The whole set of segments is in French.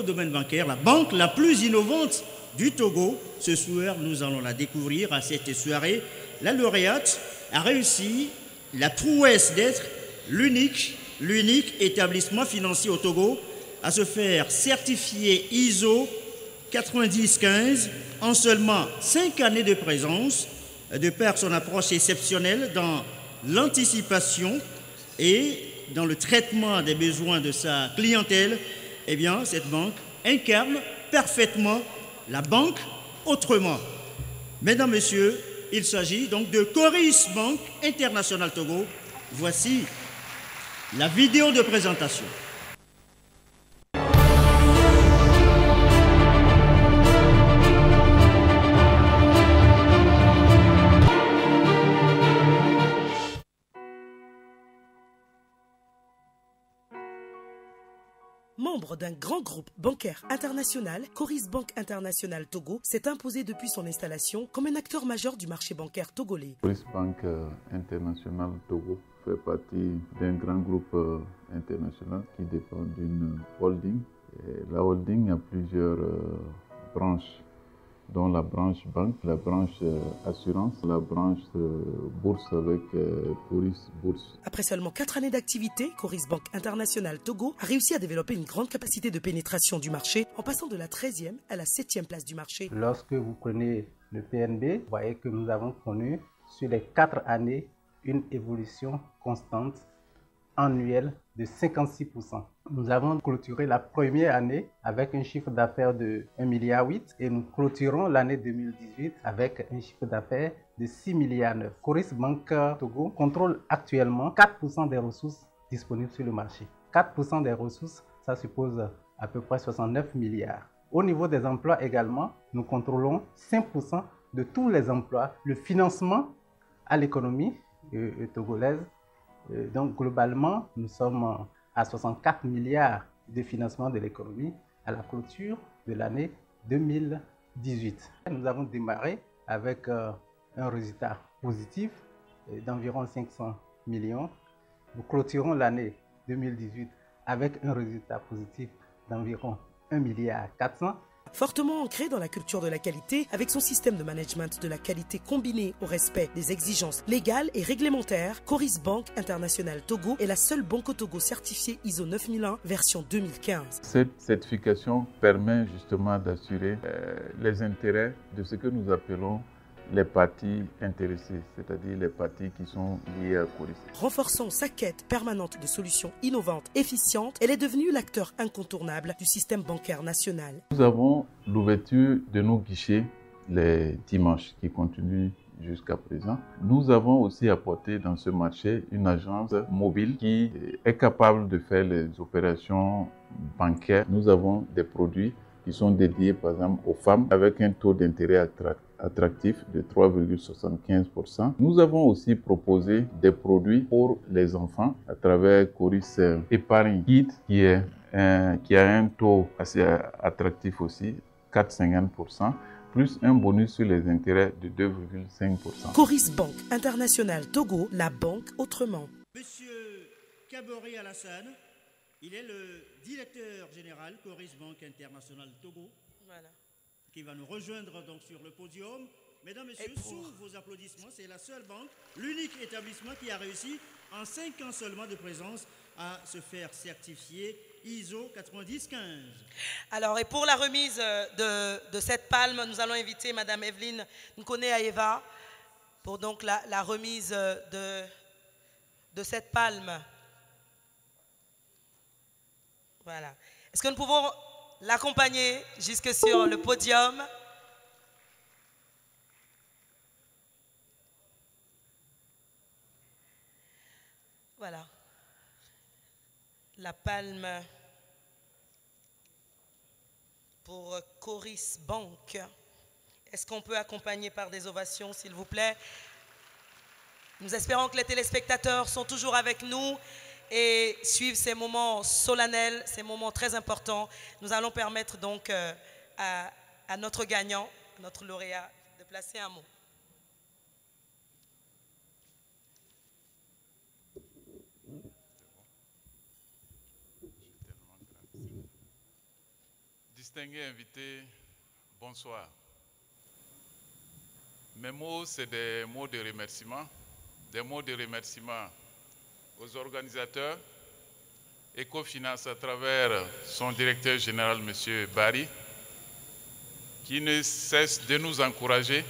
le domaine bancaire, la banque la plus innovante du Togo. Ce soir, nous allons la découvrir à cette soirée. La lauréate a réussi la prouesse d'être l'unique établissement financier au Togo à se faire certifier ISO 9015 en seulement 5 années de présence, de par son approche exceptionnelle dans l'anticipation et dans le traitement des besoins de sa clientèle. Eh bien, cette banque incarne parfaitement la banque autrement. Mesdames, Messieurs, il s'agit donc de Coris Bank International Togo. Voici la vidéo de présentation. Membre d'un grand groupe bancaire international, Coris Bank International Togo s'est imposé depuis son installation comme un acteur majeur du marché bancaire togolais. Coris Bank International Togo fait partie d'un grand groupe international qui dépend d'une holding. Et la holding a plusieurs branches, dont la branche banque, la branche assurance, la branche bourse avec Coris Bourse. Après seulement 4 années d'activité, Coris Bank International Togo a réussi à développer une grande capacité de pénétration du marché en passant de la 13e à la 7e place du marché. Lorsque vous prenez le PNB, vous voyez que nous avons connu sur les 4 années une évolution constante annuelle de 56%. Nous avons clôturé la première année avec un chiffre d'affaires de 1,8 milliard et nous clôturons l'année 2018 avec un chiffre d'affaires de 6,9 milliards. Coris Bank Togo contrôle actuellement 4% des ressources disponibles sur le marché. 4% des ressources, ça suppose à peu près 69 milliards. Au niveau des emplois également, nous contrôlons 5% de tous les emplois. Le financement à l'économie togolaise. Donc globalement, nous sommes à 64 milliards de financement de l'économie à la clôture de l'année 2018. Nous avons démarré avec un résultat positif d'environ 500 millions. Nous clôturons l'année 2018 avec un résultat positif d'environ 1,4 milliard. Fortement ancré dans la culture de la qualité, avec son système de management de la qualité combiné au respect des exigences légales et réglementaires, Coris Bank International Togo est la seule banque au Togo certifiée ISO 9001 version 2015. Cette certification permet justement d'assurer les intérêts de ce que nous appelons les parties intéressées, c'est-à-dire les parties qui sont liées à Coris. Renforçant sa quête permanente de solutions innovantes, efficientes, elle est devenue l'acteur incontournable du système bancaire national. Nous avons l'ouverture de nos guichets les dimanches qui continue jusqu'à présent. Nous avons aussi apporté dans ce marché une agence mobile qui est capable de faire les opérations bancaires. Nous avons des produits qui sont dédiés par exemple aux femmes avec un taux d'intérêt attractif de 3,75%. Nous avons aussi proposé des produits pour les enfants à travers Coris Épargne Kit qui a un taux assez attractif aussi, 4,50%, plus un bonus sur les intérêts de 2,5%. Coris Bank International Togo, la banque autrement. Monsieur Kabori Alassane, il est le directeur général Coris Bank International Togo. Voilà. Qui va nous rejoindre donc sur le podium. Mesdames, Messieurs, sous vos applaudissements, c'est la seule banque, l'unique établissement qui a réussi en 5 ans seulement de présence à se faire certifier ISO 9015. Alors, et pour la remise de cette palme, nous allons inviter Madame Evelyne Nkone-Aeva pour donc la remise de cette palme. Voilà. Est-ce que nous pouvons l'accompagner jusque sur le podium? Voilà. La palme pour Coris Bank. Est-ce qu'on peut accompagner par des ovations, s'il vous plaît? Nous espérons que les téléspectateurs sont toujours avec nous et suivent ces moments solennels, ces moments très importants. Nous allons permettre donc à notre gagnant, notre lauréat, de placer un mot. Distingués invités, bonsoir. Mes mots, c'est des mots de remerciement. Des mots de remerciement aux organisateurs, Ecofinance à travers son directeur général, M. Barry, qui ne cesse de nous encourager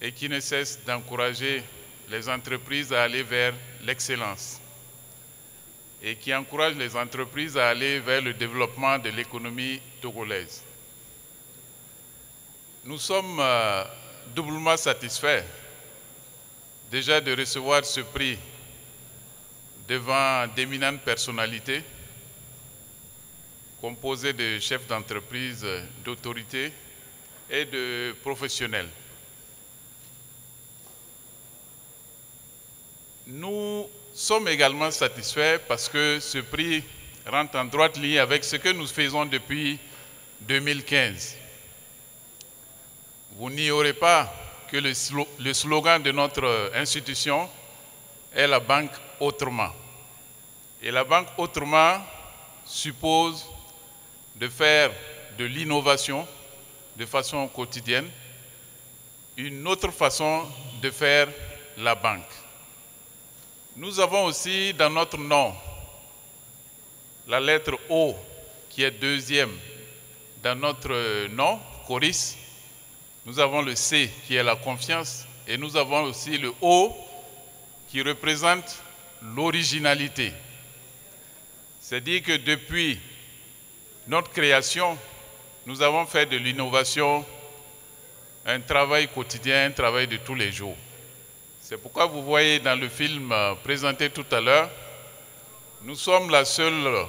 et qui ne cesse d'encourager les entreprises à aller vers l'excellence et qui encourage les entreprises à aller vers le développement de l'économie togolaise. Nous sommes doublement satisfaits déjà de recevoir ce prix devant d'éminentes personnalités composées de chefs d'entreprise, d'autorités et de professionnels. Nous sommes également satisfaits parce que ce prix rentre en droite ligne avec ce que nous faisons depuis 2015. Vous n'ignorez pas que le slogan de notre institution est la banque autrement. Et la banque autrement suppose de faire de l'innovation de façon quotidienne, une autre façon de faire la banque. Nous avons aussi dans notre nom la lettre O qui est deuxième dans notre nom, Coris. Nous avons le C qui est la confiance et nous avons aussi le O qui représente l'originalité. C'est-à-dire que depuis notre création, nous avons fait de l'innovation un travail quotidien, un travail de tous les jours. C'est pourquoi vous voyez dans le film présenté tout à l'heure, nous sommes la seule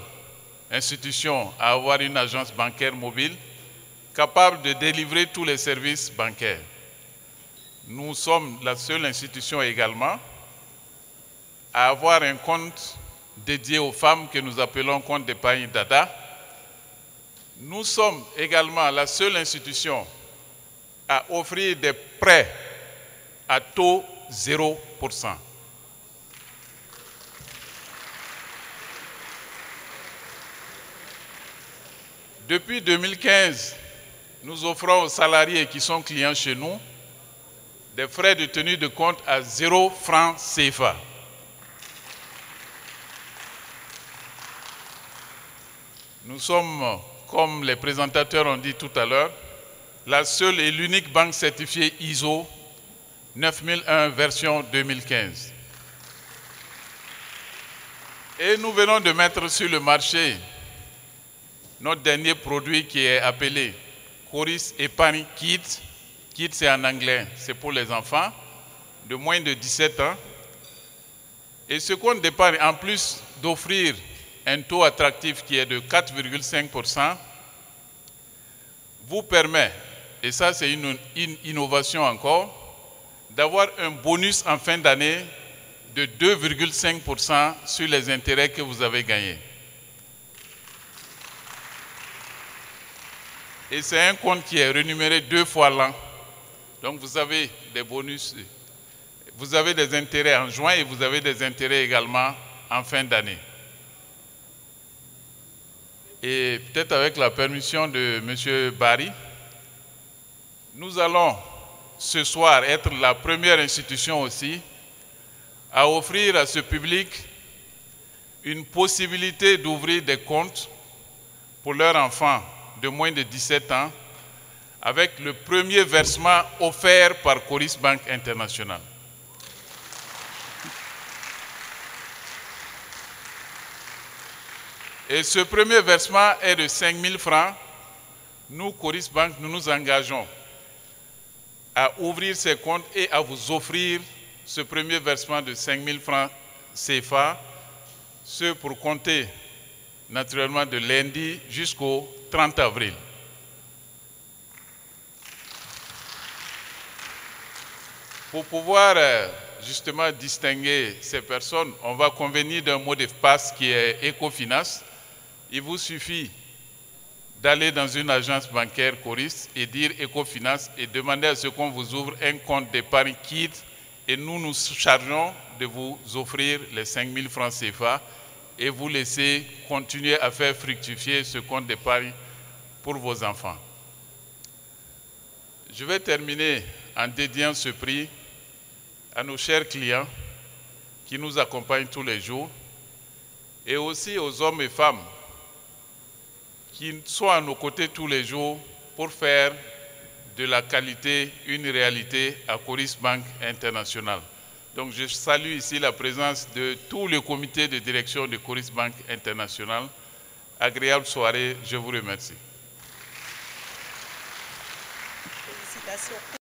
institution à avoir une agence bancaire mobile capable de délivrer tous les services bancaires. Nous sommes la seule institution également à avoir un compte dédié aux femmes que nous appelons compte d'épargne Dada. Nous sommes également la seule institution à offrir des prêts à taux 0%. Depuis 2015, nous offrons aux salariés qui sont clients chez nous des frais de tenue de compte à 0 francs CFA. Nous sommes, comme les présentateurs ont dit tout à l'heure, la seule et l'unique banque certifiée ISO 9001 version 2015. Et nous venons de mettre sur le marché notre dernier produit qui est appelé Coris Épargne Kids. Kids c'est en anglais, c'est pour les enfants de moins de 17 ans. Et ce compte d'épargne, en plus d'offrir un taux attractif qui est de 4,5%, vous permet, et ça c'est une innovation encore, d'avoir un bonus en fin d'année de 2,5% sur les intérêts que vous avez gagnés. Et c'est un compte qui est rémunéré 2 fois l'an. Donc vous avez des bonus, vous avez des intérêts en juin et vous avez des intérêts également en fin d'année. Et peut-être avec la permission de M. Barry, nous allons ce soir être la première institution aussi à offrir à ce public une possibilité d'ouvrir des comptes pour leurs enfants de moins de 17 ans avec le premier versement offert par Coris Bank International. Et ce premier versement est de 5 000 francs. Nous, Coris Bank, nous nous engageons à ouvrir ces comptes et à vous offrir ce premier versement de 5 000 francs CFA, ce pour compter naturellement de lundi jusqu'au 30 avril. Pour pouvoir justement distinguer ces personnes, on va convenir d'un mot de passe qui est Ecofinance. Il vous suffit d'aller dans une agence bancaire Coris et dire Ecofinance et demander à ce qu'on vous ouvre un compte d'épargne Kids et nous nous chargeons de vous offrir les 5 000 francs CFA et vous laisser continuer à faire fructifier ce compte d'épargne pour vos enfants. Je vais terminer en dédiant ce prix à nos chers clients qui nous accompagnent tous les jours et aussi aux hommes et femmes qui sont à nos côtés tous les jours pour faire de la qualité une réalité à Coris Bank International. Donc je salue ici la présence de tout le comité de direction de Coris Bank International. Agréable soirée, je vous remercie. Félicitations.